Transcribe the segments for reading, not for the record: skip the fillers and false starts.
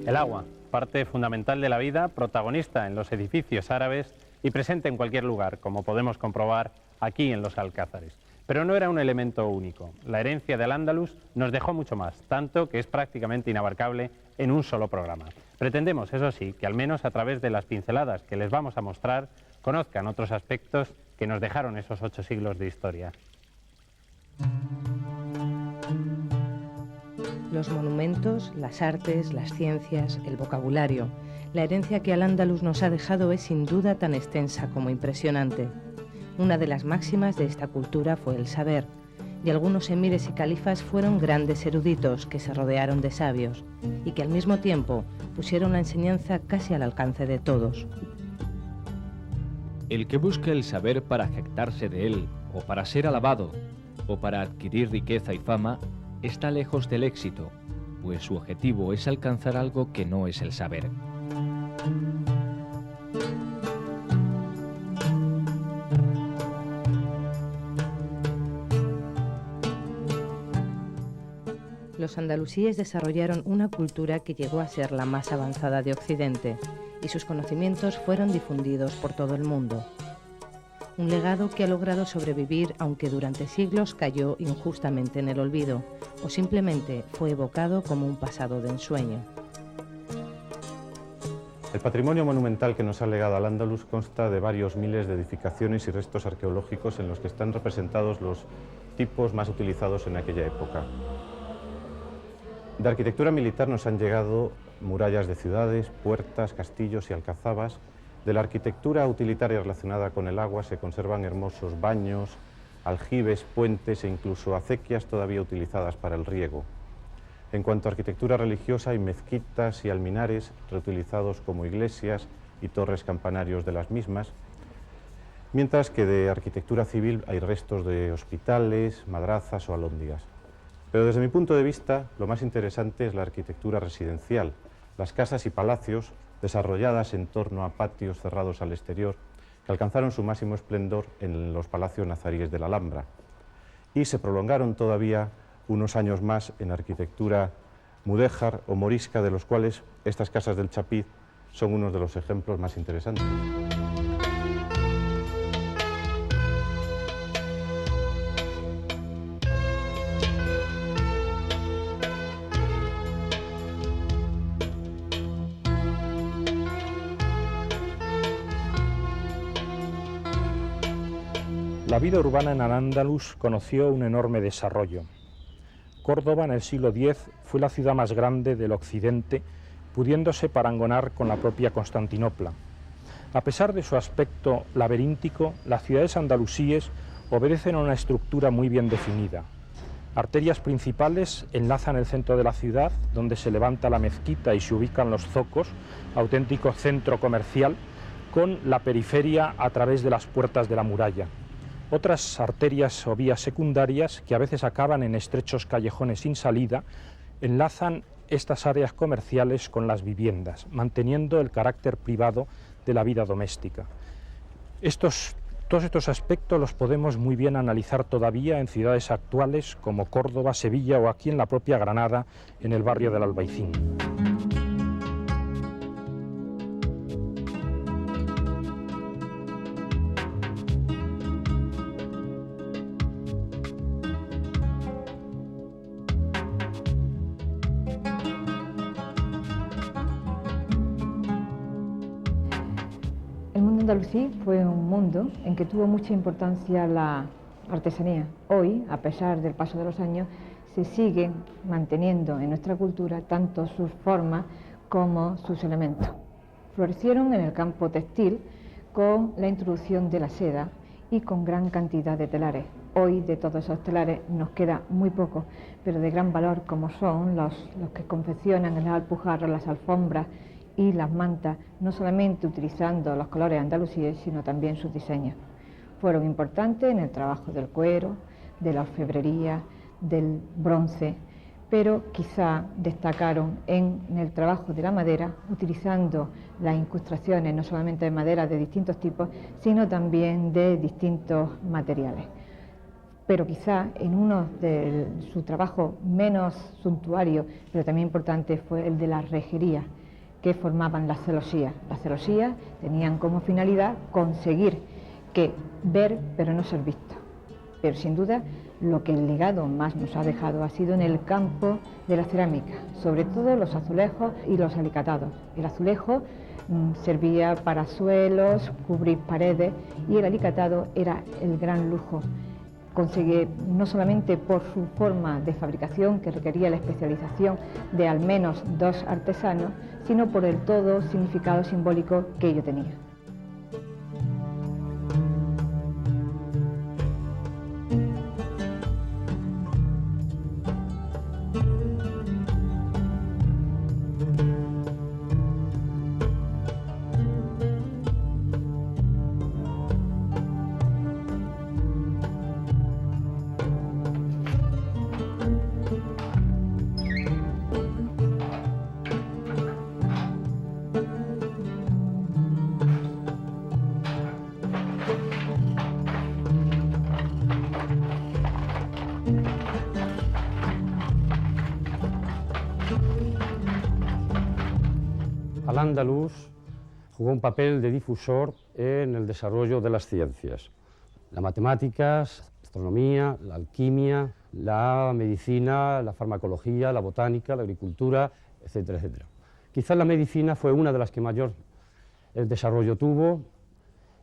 El agua, parte fundamental de la vida, protagonista en los edificios árabes y presente en cualquier lugar, como podemos comprobar aquí en los Alcázares. Pero no era un elemento único. La herencia de Al-Ándalus nos dejó mucho más, tanto que es prácticamente inabarcable en un solo programa. Pretendemos, eso sí, que al menos a través de las pinceladas que les vamos a mostrar, conozcan otros aspectos que nos dejaron esos 8 siglos de historia. Los monumentos, las artes, las ciencias, el vocabulario. La herencia que Al-Ándalus nos ha dejado es sin duda tan extensa como impresionante. Una de las máximas de esta cultura fue el saber, y algunos emires y califas fueron grandes eruditos que se rodearon de sabios y que al mismo tiempo pusieron la enseñanza casi al alcance de todos. El que busca el saber para jactarse de él, o para ser alabado, o para adquirir riqueza y fama, está lejos del éxito, pues su objetivo es alcanzar algo que no es el saber. Los andalusíes desarrollaron una cultura que llegó a ser la más avanzada de Occidente, y sus conocimientos fueron difundidos por todo el mundo. Un legado que ha logrado sobrevivir aunque durante siglos cayó injustamente en el olvido o simplemente fue evocado como un pasado de ensueño. El patrimonio monumental que nos ha legado Al-Ándalus consta de varios miles de edificaciones y restos arqueológicos en los que están representados los tipos más utilizados en aquella época. De arquitectura militar nos han llegado murallas de ciudades, puertas, castillos y alcazabas. De la arquitectura utilitaria relacionada con el agua se conservan hermosos baños, aljibes, puentes e incluso acequias todavía utilizadas para el riego. En cuanto a arquitectura religiosa, hay mezquitas y alminares reutilizados como iglesias y torres campanarios de las mismas, mientras que de arquitectura civil hay restos de hospitales, madrazas o alhóndigas. Pero desde mi punto de vista, lo más interesante es la arquitectura residencial, las casas y palacios desarrolladas en torno a patios cerrados al exterior, que alcanzaron su máximo esplendor en los palacios nazaríes de la Alhambra y se prolongaron todavía unos años más en arquitectura mudéjar o morisca, de los cuales estas casas del Chapiz son unos de los ejemplos más interesantes. La vida urbana en Al-Ándalus conoció un enorme desarrollo. Córdoba en el siglo X fue la ciudad más grande del occidente, pudiéndose parangonar con la propia Constantinopla. A pesar de su aspecto laberíntico, las ciudades andalusíes obedecen a una estructura muy bien definida. Arterias principales enlazan el centro de la ciudad, donde se levanta la mezquita y se ubican los zocos, auténtico centro comercial, con la periferia a través de las puertas de la muralla. Otras arterias o vías secundarias, que a veces acaban en estrechos callejones sin salida, enlazan estas áreas comerciales con las viviendas, manteniendo el carácter privado de la vida doméstica. Todos estos aspectos los podemos muy bien analizar todavía en ciudades actuales como Córdoba, Sevilla o aquí en la propia Granada, en el barrio del Albaicín. Andalusí fue un mundo en que tuvo mucha importancia la artesanía. Hoy, a pesar del paso de los años, se siguen manteniendo en nuestra cultura tanto sus formas como sus elementos. Florecieron en el campo textil con la introducción de la seda y con gran cantidad de telares. Hoy de todos esos telares nos queda muy poco, pero de gran valor, como son los que confeccionan las alpujarras, las alfombras y las mantas, no solamente utilizando los colores andalusíes, sino también sus diseños. Fueron importantes en el trabajo del cuero, de la orfebrería, del bronce, pero quizá destacaron en el trabajo de la madera, utilizando las incrustaciones no solamente de madera de distintos tipos, sino también de distintos materiales. Pero quizá en uno de su trabajo menos suntuario, pero también importante, fue el de la rejería. que formaban las celosías. Las celosías tenían como finalidad conseguir que ver pero no ser visto. Pero sin duda lo que el legado más nos ha dejado ha sido en el campo de la cerámica, sobre todo los azulejos y los alicatados. El azulejo servía para suelos, cubrir paredes, y el alicatado era el gran lujo. Conseguí, no solamente por su forma de fabricación, que requería la especialización de al menos 2 artesanos, sino por el todo significado simbólico que ello tenía. Al-Ándalus jugó un papel de difusor en el desarrollo de las ciencias, las matemáticas, la astronomía, la alquimia, la medicina, la farmacología, la botánica, la agricultura, etcétera, etcétera. Quizás la medicina fue una de las que mayor desarrollo tuvo,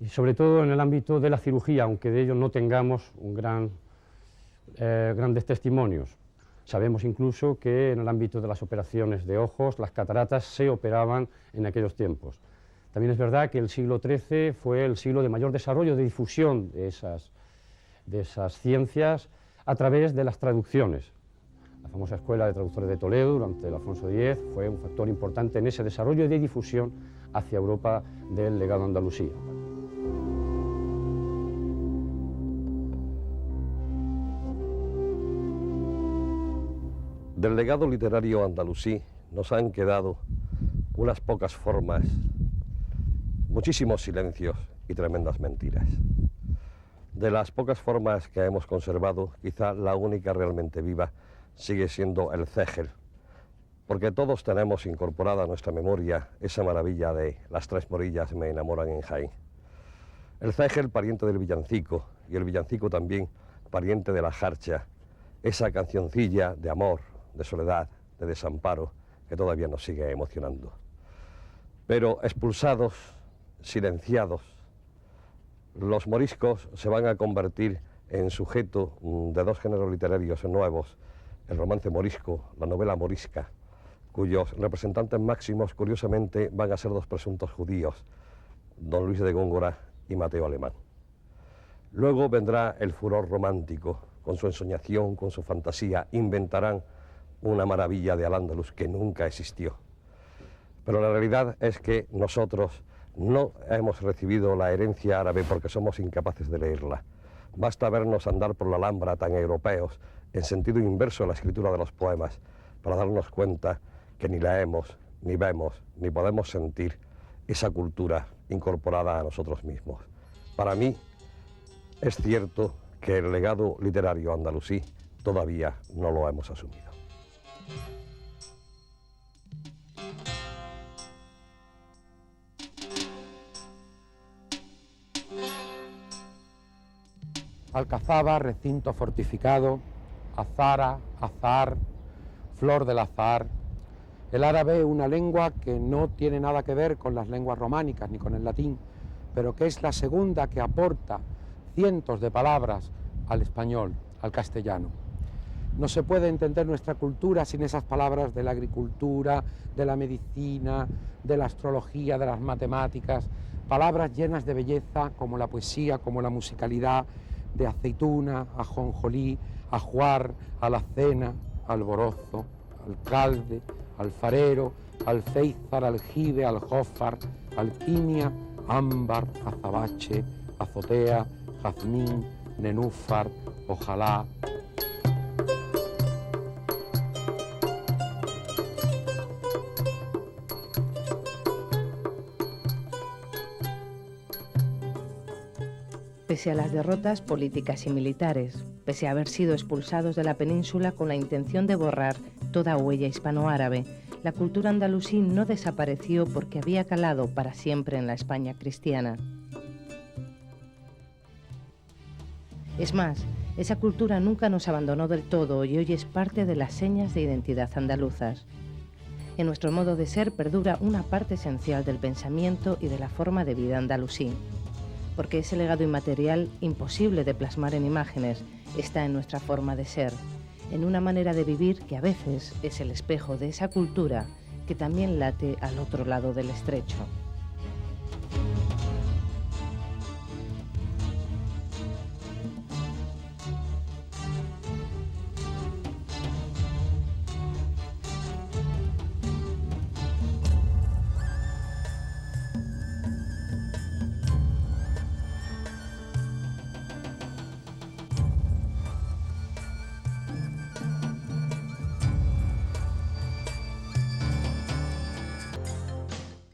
y sobre todo en el ámbito de la cirugía, aunque de ello no tengamos grandes testimonios. Sabemos incluso que en el ámbito de las operaciones de ojos, las cataratas se operaban en aquellos tiempos. También es verdad que el siglo XIII fue el siglo de mayor desarrollo, de difusión de esas ciencias a través de las traducciones. La famosa Escuela de Traductores de Toledo durante el Alfonso X fue un factor importante en ese desarrollo de difusión hacia Europa del legado andalusí. Del legado literario andalusí nos han quedado unas pocas formas, muchísimos silencios y tremendas mentiras. De las pocas formas que hemos conservado, quizá la única realmente viva sigue siendo el cégel, porque todos tenemos incorporada a nuestra memoria esa maravilla de las 3 morillas me enamoran en Jaén. El cégel, pariente del villancico, y el villancico también pariente de la jarcha, esa cancioncilla de amor, de soledad, de desamparo, que todavía nos sigue emocionando. Pero expulsados, silenciados, los moriscos se van a convertir en sujeto de 2 géneros literarios nuevos, el romance morisco, la novela morisca, cuyos representantes máximos, curiosamente, van a ser 2 presuntos judíos, don Luis de Góngora y Mateo Alemán. Luego vendrá el furor romántico, con su ensoñación, con su fantasía, inventarán una maravilla de Al-Ándalus que nunca existió. Pero la realidad es que nosotros no hemos recibido la herencia árabe porque somos incapaces de leerla. Basta vernos andar por la Alhambra tan europeos, en sentido inverso de la escritura de los poemas, para darnos cuenta que ni leemos, ni vemos, ni podemos sentir esa cultura incorporada a nosotros mismos. Para mí es cierto que el legado literario andalusí todavía no lo hemos asumido. Alcazaba, recinto fortificado, azara, azar, flor del azar. El árabe es una lengua que no tiene nada que ver con las lenguas románicas ni con el latín, pero que es la segunda que aporta cientos de palabras al español, al castellano. No se puede entender nuestra cultura sin esas palabras de la agricultura, de la medicina, de la astrología, de las matemáticas, palabras llenas de belleza como la poesía, como la musicalidad, de aceituna, ajonjolí, ajuar, alacena, alborozo, alcalde, alfarero, alféizar, aljibe, aljófar, alquimia, ámbar, azabache, azotea, jazmín, nenúfar, ojalá. Pese a las derrotas políticas y militares, pese a haber sido expulsados de la península con la intención de borrar toda huella hispanoárabe, la cultura andalusí no desapareció porque había calado para siempre en la España cristiana. Es más, esa cultura nunca nos abandonó del todo y hoy es parte de las señas de identidad andaluzas. En nuestro modo de ser perdura una parte esencial del pensamiento y de la forma de vida andalusí, porque ese legado inmaterial, imposible de plasmar en imágenes, está en nuestra forma de ser, en una manera de vivir que a veces es el espejo de esa cultura que también late al otro lado del estrecho.